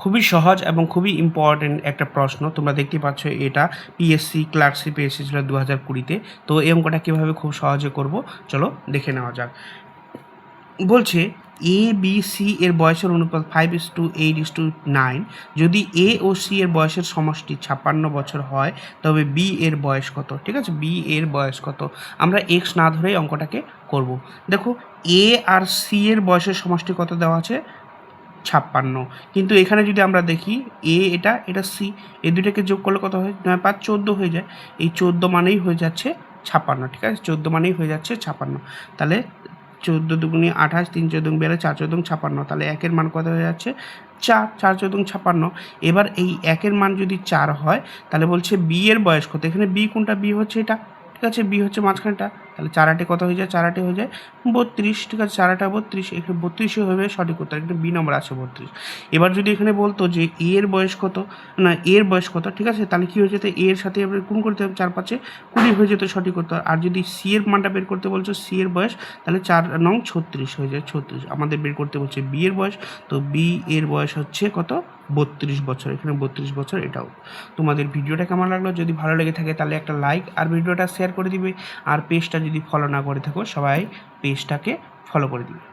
খুবই সহজ এবং খুবই ইম্পর্টেন্ট একটা প্রশ্ন। তোমরা দেখতে পাচ্ছ এটা পিএসসি ক্লার্কশিপে এসেছিল 2020-তে। তো এই অঙ্কটা কীভাবে খুব সহজে করব চলো দেখে নেওয়া যাক। বলছে এ বি সি এর বয়সের অনুপাত 5:8:9। যদি এ ও সি এর বয়সের সমষ্টি 56 বছর হয় তবে বি এর বয়স কত? ঠিক আছে, বি এর বয়স কত? আমরা এক্স না ধরেই অঙ্কটাকে করব। দেখো এ আর সি এর বয়সের সমষ্টি কত দেওয়া আছে? 56। কিন্তু এখানে যদি আমরা দেখি এ এটা সি, এই দুটাকে যোগ করলে কত হয়? 9 5 14 হয়ে যায়। এই 14 মানেই হয়ে যাচ্ছে 56। ঠিক আছে, 14 মানেই হয়ে যাচ্ছে 56। তাহলে 14 দুগুণে 28, 3 14 42, 4 14 56। তাহলে একের মান কত হয়ে যাচ্ছে? 4, 4 14 56। এবার এই একের মান যদি 4 হয় তাহলে বলছে বি এর বয়স কত? এখানে বি কোনটা? বি হচ্ছে এটা। ঠিক আছে, বি হচ্ছে মাঝখানটা। তাহলে 4 8 কত হয়ে যায়? 4 8 হয়ে যায় 32। ঠিক আছে, 4 8 32। এখানে 32 হবে সঠিক উত্তর। এখানে বি নম্বর আছে 32। এবার যদি এখানে বলতো যে এ এর বয়স কত, না এর বয়স কত, ঠিক আছে, তাহলে কী হয়ে যেত? এর সাথে আমরা গুণ করতে হবে, 4 5 20 হয়ে যেত সঠিক উত্তর। আর যদি সি এর মানটা বের করতে বলছো, সি এর বয়স, তাহলে 4 নং 36 হয়ে যায় 36। আমাদের বের করতে বলছে বি এর বয়স, তো বি এর বয়স হচ্ছে কত? 32 বছর। এখানে 32 বছর এটাও। তোমাদের ভিডিওটা কেমন লাগলো? যদি ভালো লেগে থাকে তাহলে একটা লাইক আর ভিডিওটা শেয়ার করে দিবে। আর পেজটা যদি ফলো না করে থাকো সবাই পেজটাকে ফলো করে দিবে।